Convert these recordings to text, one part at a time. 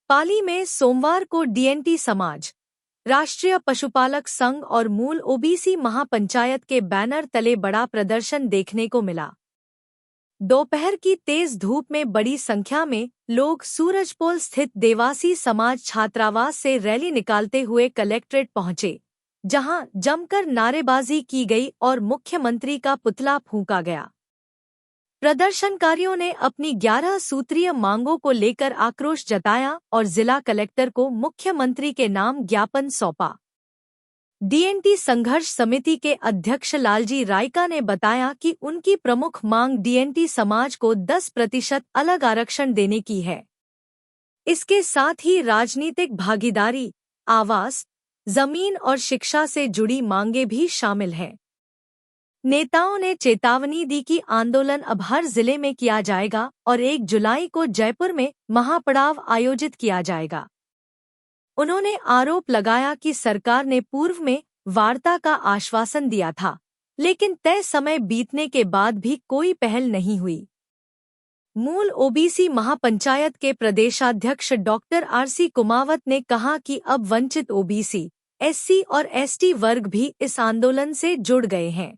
पाली में सोमवार को डीएनटी समाज, राष्ट्रीय पशुपालक संघ और मूल ओबीसी महापंचायत के बैनर तले बड़ा प्रदर्शन देखने को मिला। दोपहर की तेज धूप में बड़ी संख्या में लोग सूरजपोल स्थित देवासी समाज छात्रावास से रैली निकालते हुए कलेक्ट्रेट पहुंचे, जहां जमकर नारेबाजी की गई और मुख्यमंत्री का पुतला फूंका गया। प्रदर्शनकारियों ने अपनी 11 सूत्रीय मांगों को लेकर आक्रोश जताया और जिला कलेक्टर को मुख्यमंत्री के नाम ज्ञापन सौंपा। डीएनटी संघर्ष समिति के अध्यक्ष लालजी रायका ने बताया कि उनकी प्रमुख मांग डीएनटी समाज को 10% अलग आरक्षण देने की है। इसके साथ ही राजनीतिक भागीदारी, आवास, जमीन और शिक्षा से जुड़ी मांगें भी शामिल हैं। नेताओं ने चेतावनी दी कि आंदोलन अब हर जिले में किया जाएगा और 1 जुलाई को जयपुर में महापड़ाव आयोजित किया जाएगा। उन्होंने आरोप लगाया कि सरकार ने पूर्व में वार्ता का आश्वासन दिया था, लेकिन तय समय बीतने के बाद भी कोई पहल नहीं हुई। मूल ओबीसी महापंचायत के प्रदेशाध्यक्ष डॉक्टर आरसी कुमावत ने कहा कि अब वंचित ओबीसी, एससी और एसटी वर्ग भी इस आंदोलन से जुड़ गए हैं।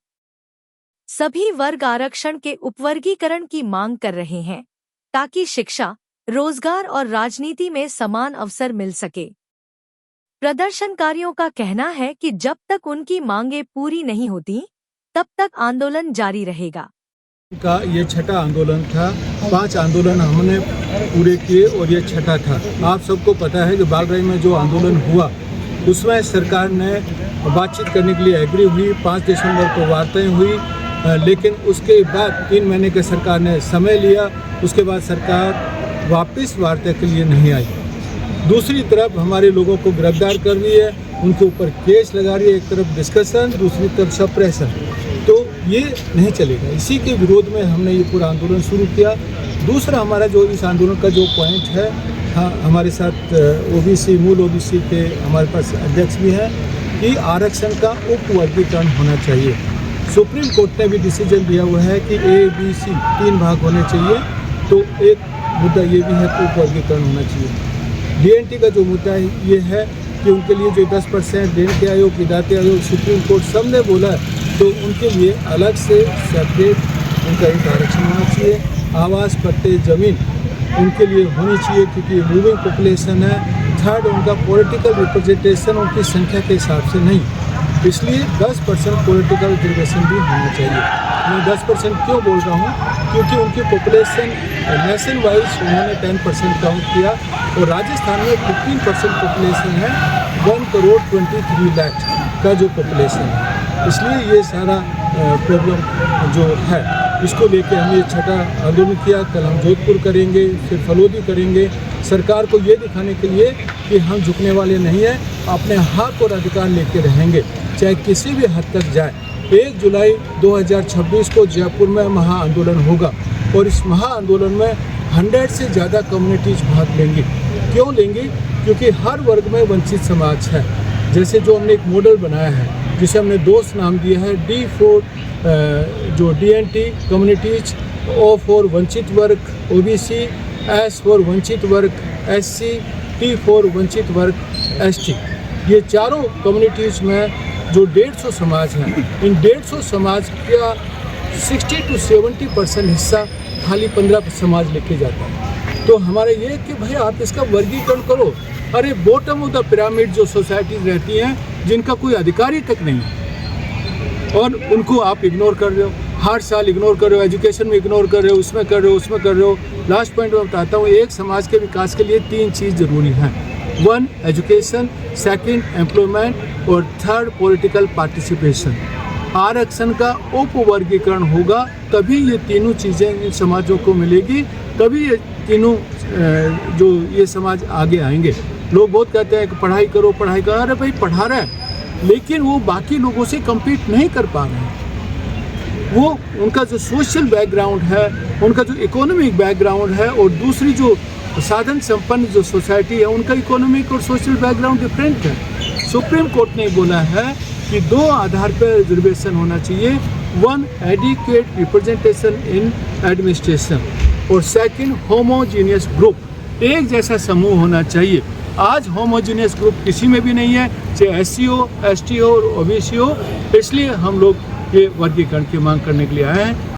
सभी वर्ग आरक्षण के उपवर्गीकरण की मांग कर रहे हैं, ताकि शिक्षा, रोजगार और राजनीति में समान अवसर मिल सके। प्रदर्शनकारियों का कहना है कि जब तक उनकी मांगें पूरी नहीं होती, तब तक आंदोलन जारी रहेगा। का ये छठा आंदोलन था। 5 आंदोलन हमने पूरे किए और ये छठा था। आप सबको पता है कि बालराई में जो आंदोलन हुआ उसमें सरकार ने बातचीत करने के लिए एग्री हुई। 5 दिसंबर को वार्ताएं हुई, लेकिन उसके बाद 3 महीने के सरकार ने समय लिया। उसके बाद सरकार वापस वार्ता के लिए नहीं आई। दूसरी तरफ हमारे लोगों को गिरफ्तार कर रही है, उनके ऊपर केस लगा रही है। एक तरफ डिस्कशन, दूसरी तरफ सप्रेशन। तो ये नहीं चलेगा। इसी के विरोध में हमने ये पूरा आंदोलन शुरू किया। दूसरा हमारा जो इस आंदोलन का जो पॉइंट है, हाँ, हमारे साथ ओबीसी, मूल ओबीसी के हमारे पास अध्यक्ष भी हैं कि आरक्षण का उपवर्गीकरण होना चाहिए। सुप्रीम कोर्ट ने भी डिसीजन दिया हुआ है कि ए, बी, सी 3 भाग होने चाहिए। तो एक मुद्दा ये भी है कि उपवर्गीकरण होना चाहिए। डीएनटी का जो मुद्दा है ये है कि उनके लिए जो 10% डीएनटी आयोग, विधायी आयोग, सुप्रीम कोर्ट सब ने बोला है, तो उनके लिए अलग से सेपरेट उनका एक आरक्षण होना चाहिए। आवास, पट्टे, ज़मीन उनके लिए होनी चाहिए, क्योंकि मूविंग पॉपुलेशन है। थर्ड, उनका पॉलिटिकल रिप्रेजेंटेशन उनकी संख्या के हिसाब से नहीं, इसलिए 10% पॉलिटिकल रिजर्वेशन भी होना चाहिए। मैं 10% क्यों बोल रहा हूँ, क्योंकि उनकी पॉपुलेशन नेशन वाइज उन्होंने 10% काउंट किया और राजस्थान में 15% पॉपुलेशन है। 1,23,00,000 का जो पॉपुलेशन है, इसलिए ये सारा प्रॉब्लम जो है, इसको लेके हमने ये छठा आंदोलन किया। कल हम जोधपुर करेंगे, फिर फलोदी करेंगे, सरकार को ये दिखाने के लिए कि हम झुकने वाले नहीं हैं, अपने हक और अधिकार लेके रहेंगे, चाहे किसी भी हद तक जाए। 1 जुलाई 2026 को जयपुर में महाआंदोलन होगा और इस महाआंदोलन में 100 से ज़्यादा कम्युनिटीज भाग लेंगी। क्यों लेंगी? क्योंकि हर वर्ग में वंचित समाज है। जैसे जो हमने एक मॉडल बनाया है, जिसे हमने दोस्त नाम दिया है D4 जो डीएनटी कम्युनिटीज, O फॉर वंचित वर्ग ओबीसी, S फॉर वंचित वर्ग SC, T फॉर वंचित वर्ग ST। ये चारों कम्युनिटीज में जो 150 समाज हैं, इन 150 समाज का 60 to 70% हिस्सा खाली 15 समाज लेके जाता है। तो हमारा ये कि भाई आप इसका वर्गीकरण करो। अरे बॉटम ऑफ द पिरामिड जो सोसाइटीज रहती हैं, जिनका कोई अधिकारी तक नहीं है, और उनको आप इग्नोर कर रहे हो, हर साल इग्नोर कर रहे हो, एजुकेशन में इग्नोर कर रहे हो, उसमें कर रहे हो, उसमें कर रहे हो। लास्ट पॉइंट मैं बताता हूँ, एक समाज के विकास के लिए 3 चीज़ जरूरी हैं। 1 एजुकेशन, 2 एम्प्लॉयमेंट और 3 पॉलिटिकल पार्टिसिपेशन। आरक्षण का उपवर्गीकरण होगा, तभी ये तीनों चीज़ें इन समाजों को मिलेगी, तभी ये तीनों जो ये समाज आगे आएंगे। लोग बहुत कहते हैं कि पढ़ाई करो, पढ़ाई करो। अरे भाई पढ़ा रहा है, लेकिन वो बाकी लोगों से कम्पीट नहीं कर पा रहे हैं। वो उनका जो सोशल बैकग्राउंड है, उनका जो इकोनॉमिक बैकग्राउंड है, और दूसरी जो साधन संपन्न जो सोसाइटी है, उनका इकोनॉमिक और सोशल बैकग्राउंड डिफरेंट है। सुप्रीम कोर्ट ने बोला है कि 2 आधार पर रिजर्वेशन होना चाहिए। 1 एडिक्वेट रिप्रेजेंटेशन इन एडमिनिस्ट्रेशन और 2 होमोजीनियस ग्रुप। एक जैसा समूह होना चाहिए। आज होमोजीनियस ग्रुप किसी में भी नहीं है, चाहे SC हो, ST हो और OBC हो। इसलिए हम लोग ये वर्गीकरण की मांग करने के लिए आए हैं।